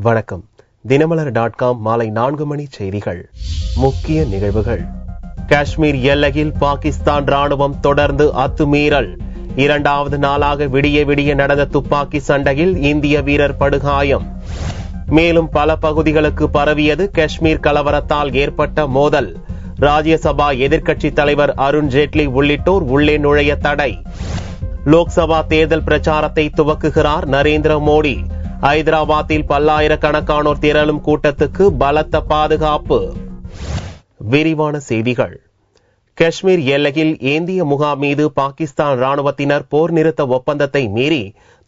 வணக்கம். தினமலர்.com மாலை 4 மணி செய்திகள். முக்கிய நிகழ்வுகள். காஷ்மீர் எல்லையில் பாகிஸ்தான் ராணுவம் தொடர்ந்து அத்துமீறல். 2வது நாளாக விடிய நடந்த துப்பாக்கி சண்டையில் இந்திய வீரர் படுகாயம். மேலும் பல பகுதிகளுக்கு பரவியது காஷ்மீர் கலவரத்தால் ஏற்பட்ட மோதல். ராஜ்யசபா எதிர்க்கட்சி தலைவர் அருண் ஜேட்லி உள்ளிட்டோர் உள்ளே நுழைய தடை. லோக்சபா தேர்தல் பிரச்சாரத்தை துவக்குகிறார் நரேந்திர மோடி. ஐதராபாத்தில் பல்லாயிரக்கணக்கானோர் திரளும் கூட்டத்துக்கு பலத்த பாதுகாப்பு. விரிவான செய்திகள். காஷ்மீர் எல்லையில் ஏந்திய முகாம் மீது பாகிஸ்தான் ராணுவத்தினர் போர் நிறுத்த ஒப்பந்தத்தை மீறி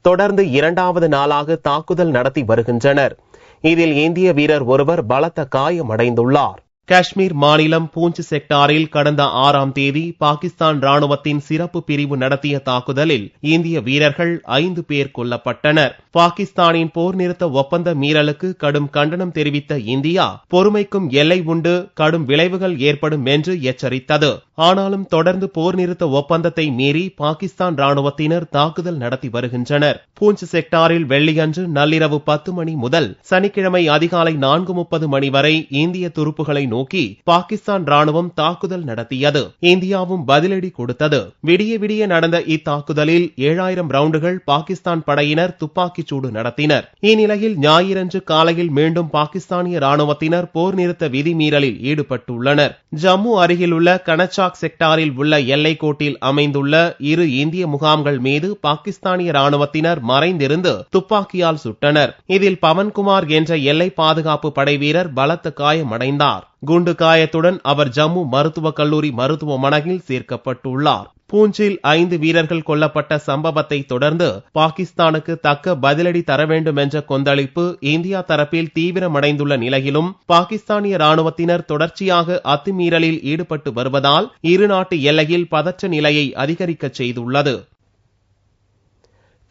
தொடர்ந்து 2வது நாளாக தாக்குதல் நடத்தி வருகின்றனர். இதில் இந்திய வீரர் ஒருவர் பலத்த காயமடைந்துள்ளார். காஷ்மீர் மாநிலம் பூஞ்ச் செக்டாரில் கடந்த 6ஆம் தேதி பாகிஸ்தான் ராணுவத்தின் சிறப்பு பிரிவு நடத்திய தாக்குதலில் இந்திய வீரர்கள் 5 பேர் கொல்லப்பட்டனர். பாகிஸ்தானின் போர் நிறுத்த ஒப்பந்த மீறலுக்கு கடும் கண்டனம் தெரிவித்த இந்தியா பொறுமைக்கும் எல்லை உண்டு, கடும் விளைவுகள் ஏற்படும் என்று எச்சரித்தது. ஆனாலும் தொடர்ந்து போர் நிறுத்த ஒப்பந்தத்தை மீறி பாகிஸ்தான் ராணுவத்தினர் தாக்குதல் நடத்தி வருகின்றனர். பூஞ்ச் செக்டாரில் வெள்ளியன்று நள்ளிரவு 10 மணி முதல் சனிக்கிழமை அதிகாலை 4:30 மணி வரை இந்திய துருப்புகளை நோக்கி பாகிஸ்தான் ராணுவம் தாக்குதல் நடத்தியது. இந்தியாவும் பதிலடி கொடுத்தது. விடிய நடந்த இத்தாக்குதலில் 7000 ரவுண்டுகள் பாகிஸ்தான் படையினர் துப்பாக்கிச் சூடு நடத்தினர். இந்நிலையில் ஞாயிறன்று காலையில் மீண்டும் பாகிஸ்தானிய ராணுவத்தினர் போர் நிறுத்த விதிமீறலில் ஈடுபட்டுள்ளனர். ஜம்மு அருகில் உள்ள கனச்சாக் செக்டாரில் உள்ள எல்லைக்கோட்டில் அமைந்துள்ள 2 இந்திய முகாம்கள் மீது பாகிஸ்தானிய ராணுவத்தினர் மறைந்திருந்து துப்பாக்கியால் சுட்டனர். இதில் பவன்குமார் என்ற எல்லை பாதுகாப்பு படை வீரர் பலத்த காயமடைந்தார். குண்டு காயத்துடன் அவர் ஜம்மு மருத்துவக் கல்லூரி மருத்துவமனையில் சேர்க்கப்பட்டுள்ளார். பூஞ்சில் 5 வீரர்கள் கொல்லப்பட்ட சம்பவத்தை தொடர்ந்து பாகிஸ்தானுக்கு தக்க பதிலடி தர வேண்டும் என்ற கொந்தளிப்பு இந்தியா தரப்பில் தீவிரமடைந்துள்ள நிலையிலும் பாகிஸ்தானிய ராணுவத்தினர் தொடர்ச்சியாக அத்துமீறலில் ஈடுபட்டு வருவதால் இரு நாட்டு எல்லையில் பதற்ற நிலையை அதிகரிக்க செய்துள்ளது.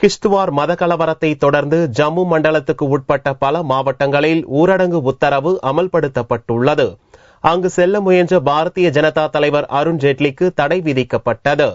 கிஷ்துவார் மத கலவரத்தை தொடர்ந்து ஜம்மு மண்டலத்துக்கு உட்பட்ட பல மாவட்டங்களில் ஊரடங்கு உத்தரவு அமல்படுத்தப்பட்டுள்ளது. அங்கு செல்ல முயன்ற பாரதிய ஜனதா தலைவர் அருண் ஜேட்லிக்கு தடை விதிக்கப்பட்டது.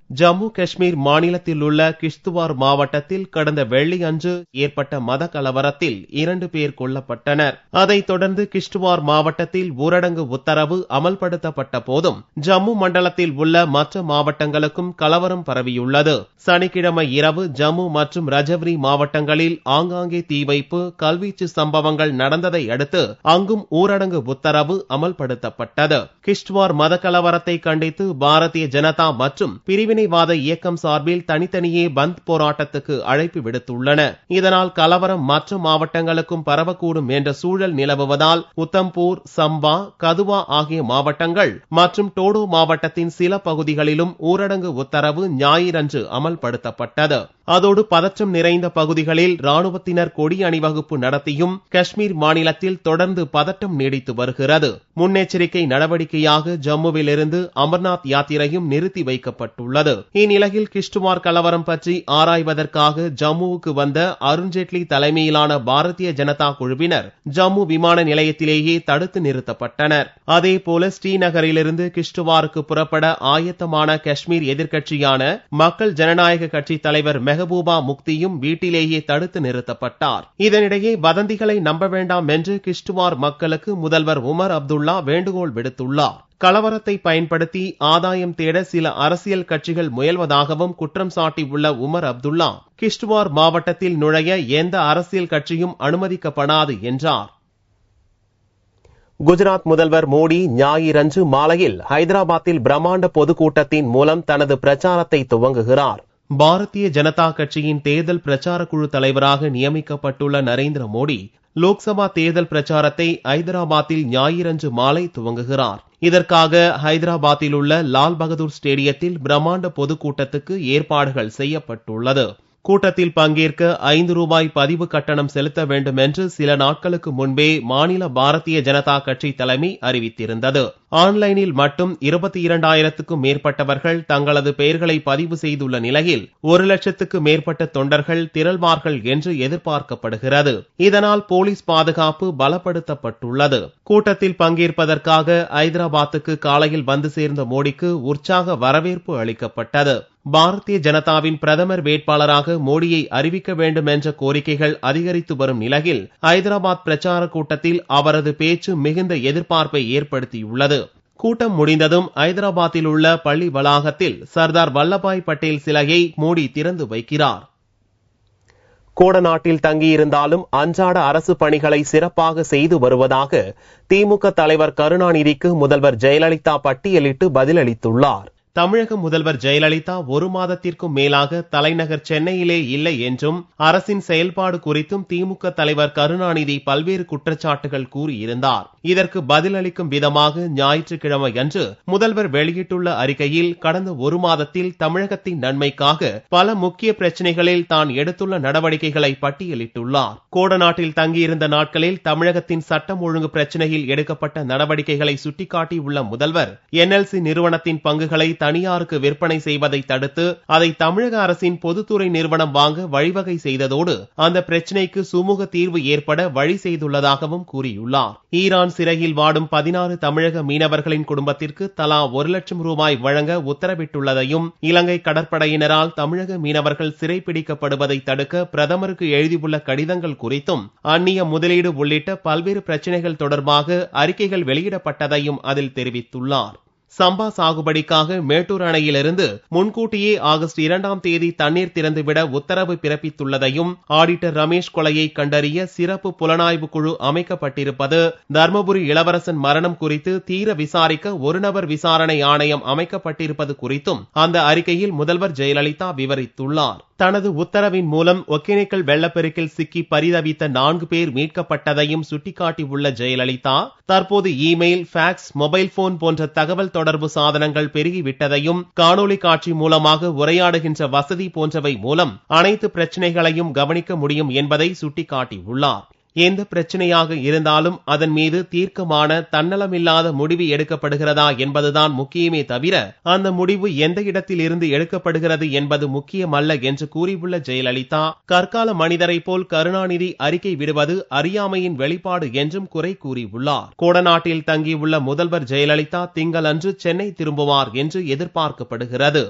ஜம்மு காஷ்மீர் மாநிலத்தில் உள்ள கிஷ்துவார் மாவட்டத்தில் கடந்த வெள்ளியன்று ஏற்பட்ட மத கலவரத்தில் 2 பேர் கொல்லப்பட்டனர். அதைத் தொடர்ந்து கிஷ்துவார் மாவட்டத்தில் ஊரடங்கு உத்தரவு அமல்படுத்தப்பட்ட போதும் ஜம்மு மண்டலத்தில் உள்ள மற்ற மாவட்டங்களுக்கும் கலவரம் பரவியுள்ளது. சனிக்கிழமை இரவு ஜம்மு மற்றும் ரஜவ்ரி மாவட்டங்களில் ஆங்காங்கே தீ வைப்பு, கல்வீச்சு சம்பவங்கள் நடந்ததை அடுத்து அங்கும் ஊரடங்கு உத்தரவு அமல்படுத்தப்பட்டது. கிஷ்துவார் மத கலவரத்தை கண்டித்து பாரதிய ஜனதா மற்றும் பிரிவினைவாத இயக்கம் சார்பில் தனித்தனியே பந்த் போராட்டத்துக்கு அழைப்பு விடுத்துள்ளன. இதனால் கலவரம் மற்ற மாவட்டங்களுக்கும் பரவக்கூடும் என்ற சூழல் நிலவுவதால் உத்தம்பூர், சம்பா, கதுவா ஆகிய மாவட்டங்கள் மற்றும் டோடோ மாவட்டத்தின் சில பகுதிகளிலும் ஊரடங்கு உத்தரவு ஞாயிறன்று அமல்படுத்தப்பட்டது. அதோடு பதற்றம் நிறைந்த பகுதிகளில் ராணுவத்தினர் கொடி அணிவகுப்பு நடத்தியும் காஷ்மீர் மாநிலத்தில் தொடர்ந்து பதட்டம் நீடித்து வருகிறது. முன்னெச்சரிக்கை நடவடிக்கையாக ஜம்முவில் இருந்து அமர்நாத் யாத்திரையும் நிறுத்தி வைக்கப்பட்டுள்ளது. இந்நிலையில் கிஷ்துவார் கலவரம் பற்றி ஆராய்வதற்காக ஜம்முவுக்கு வந்த அருண் ஜேட்லி தலைமையிலான பாரதிய ஜனதா குழுவினர் ஜம்மு விமான நிலையத்திலேயே தடுத்து நிறுத்தப்பட்டனர். அதேபோல ஸ்ரீநகரிலிருந்து கிஷ்துவாருக்கு புறப்பட ஆயத்தமான காஷ்மீர் எதிர்க்கட்சியான மக்கள் ஜனநாயக கட்சி தலைவர் மெஹபூபா முக்தியும் வீட்டிலேயே தடுத்து நிறுத்தப்பட்டார். இதனிடையே வதந்திகளை நம்ப வேண்டாம் என்று கிஷ்துவார் மக்களுக்கு முதல்வர் உமர் அப்துல்லா வேண்டுகோள் விடுத்துள்ளார். கலவரத்தை பயன்படுத்தி ஆதாயம் தேட சில அரசியல் கட்சிகள் முயல்வதாகவும் குற்றம் சாட்டியுள்ள உமர் அப்துல்லா கிஷ்துவார் மாவட்டத்தில் நுழைய எந்த அரசியல் கட்சியும் அனுமதிக்கப்படாது என்றார். குஜராத் முதல்வர் மோடி ஞாயிறன்று மாலையில் ஹைதராபாத்தில் பிரம்மாண்ட பொதுக்கூட்டத்தின் மூலம் தனது பிரச்சாரத்தை துவங்குகிறார். பாரதிய ஜனதா கட்சியின் தேர்தல் பிரச்சார குழு தலைவராக நியமிக்கப்பட்டுள்ள நரேந்திர மோடி லோக்சபா தேர்தல் பிரச்சாரத்தை ஐதராபாத்தில் ஞாயிறன்று மாலை துவங்குகிறார். இதற்காக ஹைதராபாத்தில் உள்ள லால் பகதூர் ஸ்டேடியத்தில் பிரம்மாண்ட பொதுக்கூட்டத்துக்கு ஏற்பாடுகள் செய்யப்பட்டுள்ளது. கூட்டத்தில் பங்கேற்க 5 ரூபாய் பதிவு கட்டணம் செலுத்த வேண்டும் என்று சில நாட்களுக்கு முன்பே மாநில பாரதிய ஜனதா கட்சி தலைமை அறிவித்திருந்தது. ஆன்லைனில் மட்டும் 22,000க்கும் மேற்பட்டவர்கள் தங்களது பெயர்களை பதிவு செய்துள்ள நிலையில் 1,00,000க்கு மேற்பட்ட தொண்டர்கள் திரள்வார்கள் என்று எதிர்பார்க்கப்படுகிறது. இதனால் போலீஸ் பாதுகாப்பு பலப்படுத்தப்பட்டுள்ளது. கூட்டத்தில் பங்கேற்பதற்காக ஐதராபாத்துக்கு காலையில் வந்து சேர்ந்த மோடிக்கு உற்சாக வரவேற்பு அளிக்கப்பட்டது. பாரதிய ஜனதாவின் பிரதமர் வேட்பாளராக மோடியை அறிவிக்க வேண்டும் என்ற கோரிக்கைகள் அதிகரித்து வரும் நிலையில் ஐதராபாத் பிரச்சார கூட்டத்தில் அவரது பேச்சு மிகுந்த எதிர்பார்ப்பை ஏற்படுத்தியுள்ளது. கூட்டம் முடிந்ததும் ஐதராபாத்தில் உள்ள பள்ளி வளாகத்தில் சர்தார் வல்லபாய் பட்டேல் சிலையை மோடி திறந்து வைக்கிறார். கோடநாட்டில் தங்கியிருந்தாலும் அன்றாட அரசு பணிகளை சிறப்பாக செய்து வருவதாக திமுக தலைவர் கருணாநிதிக்கு முதல்வர் ஜெயலலிதா பட்டியலிட்டு பதிலளித்துள்ளார். தமிழக முதல்வர் ஜெயலலிதா ஒரு மாதத்திற்கும் மேலாக தலைநகர் சென்னையிலே இல்லை என்றும் அரசின் செயல்பாடு குறித்தும் திமுக தலைவர் கருணாநிதி பல்வேறு குற்றச்சாட்டுகள் கூறியிருந்தார். இதற்கு பதிலளிக்கும் விதமாக ஞாயிற்றுக்கிழமை அன்று முதல்வர் வெளியிட்டுள்ள அறிக்கையில் கடந்த ஒரு மாதத்தில் தமிழகத்தின் நன்மைக்காக பல முக்கிய பிரச்சனைகளில் தான் எடுத்துள்ள நடவடிக்கைகளை பட்டியலிட்டுள்ளார். கோடநாட்டில் தங்கியிருந்த நாட்களில் தமிழகத்தின் சட்டம் ஒழுங்கு பிரச்சனையில் எடுக்கப்பட்ட நடவடிக்கைகளை சுட்டிக்காட்டியுள்ள முதல்வர் NLC நிறுவனத்தின் பங்குகளை தனியாருக்கு விற்பனை செய்வதை தடுத்து அதை தமிழக அரசின் பொதுத்துறை நிறுவனம் வாங்க வழிவகை செய்ததோடு அந்த பிரச்சினைக்கு சுமூக தீர்வு ஏற்பட வழி செய்துள்ளதாகவும் கூறியுள்ளார். ஈரான் சிறையில் வாடும் 16 தமிழக மீனவர்களின் குடும்பத்திற்கு தலா 1 லட்சம் ரூபாய் வழங்க உத்தரவிட்டுள்ளதையும் இலங்கை கடற்படையினரால் தமிழக மீனவர்கள் சிறைப்பிடிக்கப்படுவதை தடுக்க பிரதமருக்கு எழுதியுள்ள கடிதங்கள் குறித்தும் அந்நிய முதலீடு உள்ளிட்ட பல்வேறு பிரச்சனைகள் தொடர்பாக அறிக்கைகள் வெளியிடப்பட்டதையும் அதில் தெரிவித்துள்ளார். சம்பா சாகுபடிக்காக மேட்டூர் அணையிலிருந்து முன்கூட்டியே ஆகஸ்ட் 2ஆம் தேதி தண்ணீர் திறந்துவிட உத்தரவு பிறப்பித்துள்ளதையும் ஆடிட்டர் ரமேஷ் கொலையை கண்டறிய சிறப்பு புலனாய்வு குழு அமைக்கப்பட்டிருப்பது, தர்மபுரி இளவரசன் மரணம் குறித்து தீர விசாரிக்க ஒரு நபர் விசாரணை ஆணையம் அமைக்கப்பட்டிருப்பது குறித்தும் அந்த அறிக்கையில் முதல்வர் ஜெயலலிதா விவரித்துள்ளார். தனது உத்தரவின் மூலம் ஒகேனக்கல் வெள்ளப்பெருக்கில் சிக்கி பரிதவித்த 4 பேர் மீட்கப்பட்டதையும் சுட்டிக்காட்டியுள்ள ஜெயலலிதா, தற்போது இமெயில், ஃபேக்ஸ், மொபைல் போன் போன்ற தகவல் தொடர்பு சாதனங்கள் பெருகிவிட்டதையும் காணொலி காட்சி மூலமாக உரையாடுகின்ற வசதி போன்றவை மூலம் அனைத்து பிரச்சனைகளையும் கவனிக்க முடியும் என்பதை சுட்டிக்காட்டியுள்ளார். எந்த பிரச்சனையாக இருந்தாலும் அதன் மீது தீர்க்கமான தன்னலமில்லாத முடிவு எடுக்கப்படுகிறதா என்பதுதான் முக்கியமே தவிர அந்த முடிவு எந்த இடத்தில் இருந்து எடுக்கப்படுகிறது என்பது முக்கியமல்ல என்று கூறியுள்ள ஜெயலலிதா, கற்கால மனிதரை போல் கருணாநிதி அறிக்கை விடுவது அறியாமையின் வெளிப்பாடு என்றும் குறை கூறியுள்ளார். கோடநாட்டில் தங்கியுள்ள முதல்வர் ஜெயலலிதா திங்களன்று சென்னை திரும்புவார் என்று எதிர்பார்க்கப்படுகிறது.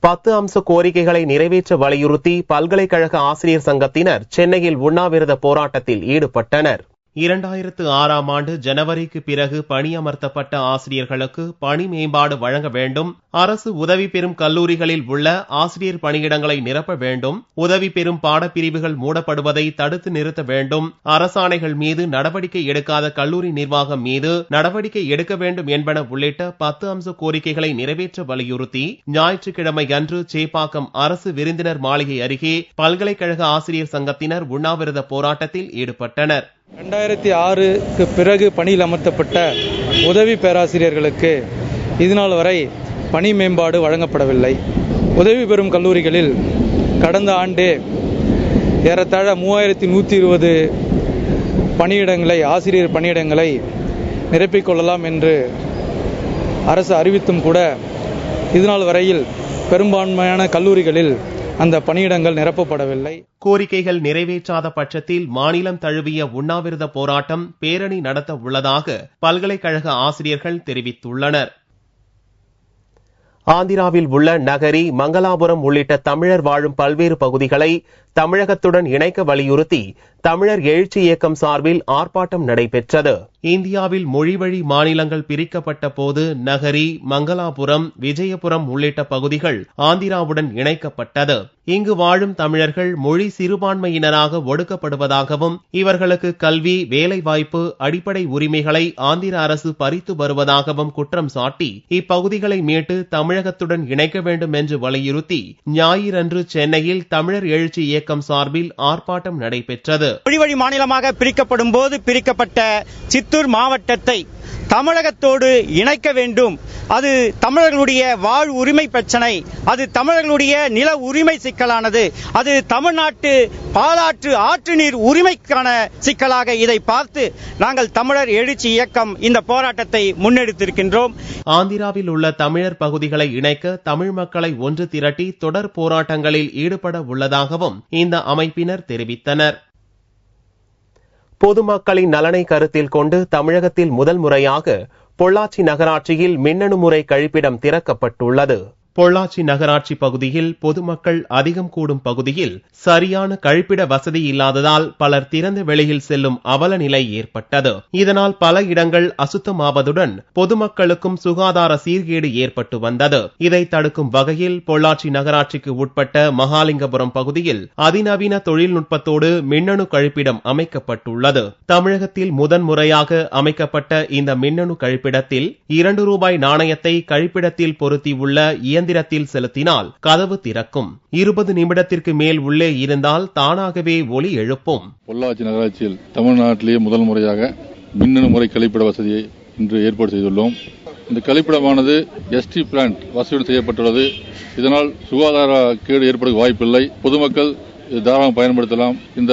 10 அம்ச கோரிக்கைகளை நிறைவேற்ற வலியுறுத்தி பல்கலைக்கழக ஆசிரியர் சங்கத்தினர் சென்னையில் உண்ணாவிரத போராட்டத்தில் ஈடுபட்டனர். 2006ஆம் ஆண்டு ஜனவரிக்கு பிறகு பணியமர்த்தப்பட்ட ஆசிரியர்களுக்கு பணி மேம்பாடு வழங்க வேண்டும், அரசு உதவி பெறும் கல்லூரிகளில் உள்ள ஆசிரியர் பணியிடங்களை நிரப்ப வேண்டும், உதவி பெறும் பாடப்பிரிவுகள் மூடப்படுவதை தடுத்து நிறுத்த வேண்டும், அரசாணைகள் மீது நடவடிக்கை எடுக்காத கல்லூரி நிர்வாகம் மீது நடவடிக்கை எடுக்க வேண்டும் என்பன உள்ளிட்ட 10 அம்ச கோரிக்கைகளை நிறைவேற்ற வலியுறுத்தி ஞாயிற்றுக்கிழமை அன்று சேப்பாக்கம் அரசு விருந்தினர் மாளிகை அருகே பல்கலைக்கழக ஆசிரியர் சங்கத்தினர் உண்ணாவிரத போராட்டத்தில் ஈடுபட்டனர். 2006க்கு பிறகு பணியில் அமர்த்தப்பட்ட உதவி பேராசிரியர்களுக்கு இதுநாள் வரை பணி மேம்பாடு வழங்கப்படவில்லை. உதவி பெறும் கல்லூரிகளில் கடந்த ஆண்டே ஏறத்தாழ 3120 பணியிடங்களை, ஆசிரியர் பணியிடங்களை நிரப்பிக் கொள்ளலாம் என்று அரசு அறிவித்தும் கூட இதுநாள் வரையில் பெரும்பான்மையான கல்லூரிகளில் அந்த பணியிடங்கள் நிரப்பப்படவில்லை. கோரிக்கைகள் நிறைவேற்றாத பட்சத்தில் மாநிலம் தழுவிய உண்ணாவிரத போராட்டம், பேரணி நடத்த உள்ளதாக பல்கலைக்கழக ஆசிரியர்கள் தெரிவித்துள்ளனர். ஆந்திராவில் உள்ள நகரி, மங்களாபுரம் உள்ளிட்ட தமிழர் வாழும் பல்வேறு பகுதிகளை தமிழகத்துடன் இணைக்க வலியுறுத்தி தமிழர் எழுச்சி இயக்கம் சார்பில் ஆர்ப்பாட்டம் நடைபெற்றது. இந்தியாவில் மொழிவழி மாநிலங்கள் பிரிக்கப்பட்ட போது நகரி, மங்களாபுரம், விஜயபுரம் உள்ளிட்ட பகுதிகள் ஆந்திராவுடன் இணைக்கப்பட்டது. இங்கு வாழும் தமிழர்கள் மொழி சிறுபான்மையினராக ஒடுக்கப்படுவதாகவும் இவர்களுக்கு கல்வி, வேலைவாய்ப்பு, அடிப்படை உரிமைகளை ஆந்திர அரசு பறித்து வருவதாகவும் குற்றம் சாட்டி இப்பகுதிகளை மீட்டு தமிழகத்துடன் இணைக்க வேண்டும் என்று வலியுறுத்தி ஞாயிறன்று சென்னையில் தமிழர் எழுச்சி இயக்கம் சார்பில் ஆர்ப்பாட்டம் நடைபெற்றது. மொழிவழி மாநிலமாக பிரிக்கப்படும் போது பிரிக்கப்பட்ட சித்தூர் மாவட்டத்தை தமிழகத்தோடு இணைக்க வேண்டும். அது தமிழர்களுடைய வாழ் உரிமை பிரச்சனை, அது தமிழர்களுடைய நில உரிமை சிக்கலானது, அது தமிழ்நாட்டு பாலாற்று ஆற்று நீர் உரிமைக்கான சிக்கலாக இதை பார்த்து நாங்கள் தமிழர் எழுச்சி இயக்கம் இந்த போராட்டத்தை முன்னெடுத்திருக்கின்றோம். ஆந்திராவில் உள்ள தமிழர் பகுதிகளை இணைக்க தமிழ் மக்களை ஒன்று திரட்டி தொடர் போராட்டங்களில் ஈடுபட உள்ளதாகவும் இந்த அமைப்பினர் தெரிவித்தனர். பொதுமக்களின் நலனை கருத்தில் கொண்டு தமிழகத்தில் முதல் முறையாக பொள்ளாச்சி நகராட்சியில் மின்னணு முறை கழிப்பிடம் திறக்கப்பட்டுள்ளது. பொள்ளாச்சி நகராட்சி பகுதியில் பொதுமக்கள் அதிகம் கூடும் பகுதியில் சரியான கழிப்பிட வசதி இல்லாததால் பலர் திறந்த வெளியில் செல்லும் அவல நிலை ஏற்பட்டது. இதனால் பல இடங்கள் அசுத்தமாவதுடன் பொதுமக்களுக்கும் சுகாதார சீர்கேடு ஏற்பட்டு வந்தது. இதை தடுக்கும் வகையில் பொள்ளாச்சி நகராட்சிக்கு உட்பட்ட மகாலிங்கபுரம் பகுதியில் அதிநவீன தொழில்நுட்பத்தோடு மின்னணு கழிப்பிடம் அமைக்கப்பட்டுள்ளது. தமிழகத்தில் முதன்முறையாக அமைக்கப்பட்ட இந்த மின்னணு கழிப்பிடத்தில் ₹2 நாணயத்தை கழிப்பிடத்தில் பொருத்தியுள்ள இயந்திரத்தில் செலுத்தினால் கதவு திறக்கும். 20 நிமிடத்திற்கு மேல் உள்ளே இருந்தால் தானாகவே ஒலி எழுப்பும். பொள்ளாச்சி நகராட்சியில் தமிழ்நாட்டிலேயே முதல் முறையாக மின்னணு முறை கழிப்பிட வசதியை இன்று ஏற்பாடு செய்துள்ளோம். இந்த கழிப்பிடமானது எஸ்டி பிளான்ட் வசதியுடன் செய்யப்பட்டுள்ளது. இதனால் சுகாதார கேடு ஏற்பட வாய்ப்பில்லை. பொதுமக்கள் தாராளமாக பயன்படுத்தலாம். இந்த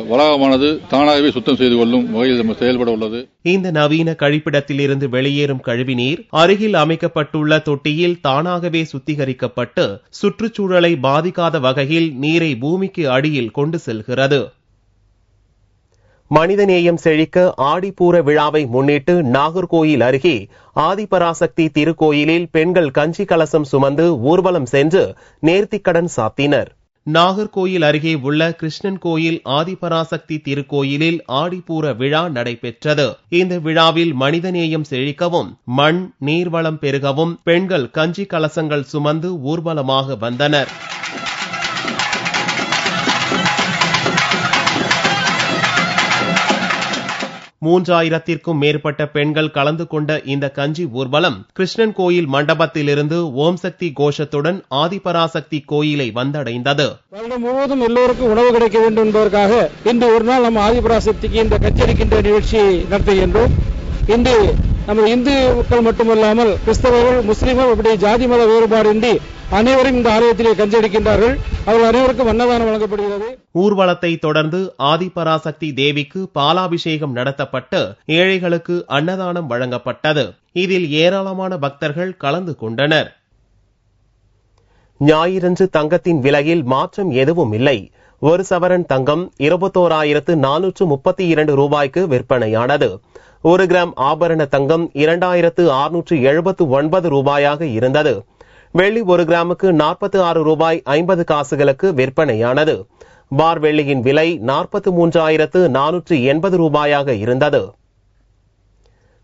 வளாகமானது தானாகவே சுத்தம் செய்து கொள்ளும் வகையில் செயல்பட உள்ளது. இந்த நவீன கழிப்பிடத்தில் இருந்து வெளியேறும் கழிவுநீர் அருகில் அமைக்கப்பட்டுள்ள தொட்டியில் தானாகவே சுத்திகரிக்கப்பட்டு சுற்றுச்சூழலை பாதிக்காத வகையில் நீரை பூமிக்கு அடியில் கொண்டு செல்கிறது. மனிதநேயம் செழிக்க ஆடிப்பூர விழாவை முன்னிட்டு நாகர்கோயில் அருகே ஆதிபராசக்தி திருக்கோயிலில் பெண்கள் கஞ்சி கலசம் சுமந்து ஊர்வலம் சென்று நேர்த்திக்கடன் சாத்தினர். நாகர்கோயில் அருகே உள்ள கிருஷ்ணன் கோயில் ஆதிபராசக்தி திருக்கோயிலில் ஆடிப்பூர விழா நடைபெற்றது. இந்த விழாவில் மனிதநேயம் செழிக்கவும் மண் நீர்வளம் பெருகவும் பெண்கள் கஞ்சி கலசங்கள் சுமந்து ஊர்வலமாக வந்தனர். 3000த்திற்கும் மேற்பட்ட பெண்கள் கலந்து கொண்ட இந்த கஞ்சி ஊர்வலம் கிருஷ்ணன் கோயில் மண்டபத்திலிருந்து ஓம் சக்தி கோஷத்துடன் ஆதிபராசக்தி கோயிலை வந்தடைந்தது. வருடம் முழுவதும் எல்லோருக்கும் உணவு கிடைக்க வேண்டும் என்பதற்காக இன்று ஒரு நாள் நம்ம ஆதிபராசக்திக்கு இந்த கச்சரிக்கின்ற நிகழ்ச்சியை நடத்துகின்றோம். இன்று நம்ம இந்து மக்கள் மட்டுமல்லாமல் கிறிஸ்தவர்கள் முஸ்லிம்கள் இப்படி ஜாதி மத வேறுபாடின்றி அனைவரும் இந்த ஆலயத்திலே கஞ்சடிக்கின்றார்கள். அவர்கள் அனைவருக்கும் அன்னதானம் வழங்கப்படுகிறது. ஊர்வலத்தை தொடர்ந்து ஆதிபராசக்தி தேவிக்கு பாலாபிஷேகம் நடத்தப்பட்டு ஏழைகளுக்கு அன்னதானம் வழங்கப்பட்டது. இதில் ஏராளமான பக்தர்கள் கலந்து கொண்டனர். ஞாயிறன்று தங்கத்தின் விலையில் மாற்றம் எதுவும் இல்லை. ஒரு சவரன் தங்கம் 21,432 ரூபாய்க்கு விற்பனையானது. 1 கிராம் ஆபரண தங்கம் 2,679 ரூபாயாக இருந்தது. வெள்ளி 1 கிராமுக்கு 46 ரூபாய் 50 காசுகளுக்கு விற்பனையானது. பார் வெள்ளியின் விலை 43,480 ரூபாயாக இருந்தது.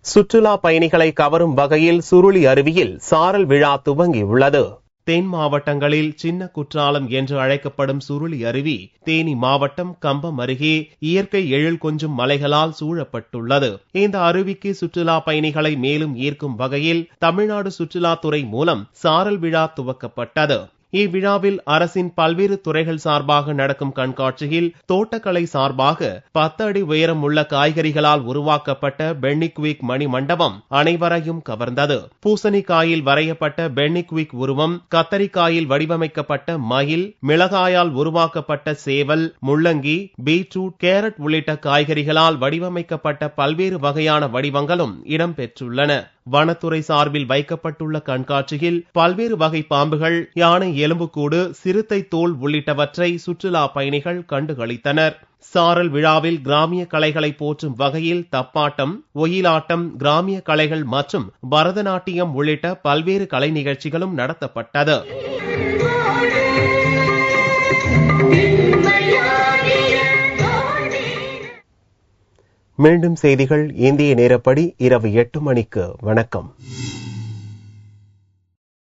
சுற்றுலா பயணிகளை கவரும் வகையில் சுருளி அருவியில் சாரல் விழா துவங்கியுள்ளது. தென் மாவட்டங்களில் சின்ன குற்றாலம் என்று அழைக்கப்படும் சுருளி அருவி தேனி மாவட்டம் கம்பம் அருகே இயற்கை எழில் கொஞ்சும் மலைகளால் சூழப்பட்டுள்ளது. இந்த அருவிக்கு சுற்றுலா பயணிகளை மேலும் ஈர்க்கும் வகையில் தமிழ்நாடு சுற்றுலாத்துறை மூலம் சாரல் விழா துவக்கப்பட்டது. இவ்விழாவில் அரசின் பல்வேறு துறைகள் சார்பாக நடக்கும் கண்காட்சியில் தோட்டக்கலை சார்பாக 10 அடி உயரம் உள்ள காய்கறிகளால் உருவாக்கப்பட்ட பென்னிக்விக் மணி மண்டபம் அனைவரையும் கவர்ந்தது. பூசணிக்காயில் வரையப்பட்ட பென்னிக்விக் உருவம், கத்தரிக்காயில் வடிவமைக்கப்பட்ட மயில், மிளகாயால் உருவாக்கப்பட்ட சேவல், முள்ளங்கி, பீட்ரூட், கேரட் உள்ளிட்ட காய்கறிகளால் வடிவமைக்கப்பட்ட பல்வேறு வகையான வடிவங்களும் இடம்பெற்றுள்ளன. வனத்துறை சார்பில் வைக்கப்பட்டுள்ள கண்காட்சியில் பல்வேறு வகை பாம்புகள், யானை எலும்புக்கூடு, சிறுத்தை தோல் உள்ளிட்டவற்றை சுற்றுலா பயணிகள் கண்டுகளித்தனர். சாரல் விழாவில் கிராமிய கலைகளை போற்றும் வகையில் தப்பாட்டம், ஒயிலாட்டம், கிராமிய கலைகள் மற்றும் பரதநாட்டியம் உள்ளிட்ட பல்வேறு கலை நிகழ்ச்சிகளும் நடத்தப்பட்டது. மீண்டும் செய்திகள் இந்திய நேரப்படி இரவு 8 மணிக்கு. வணக்கம்.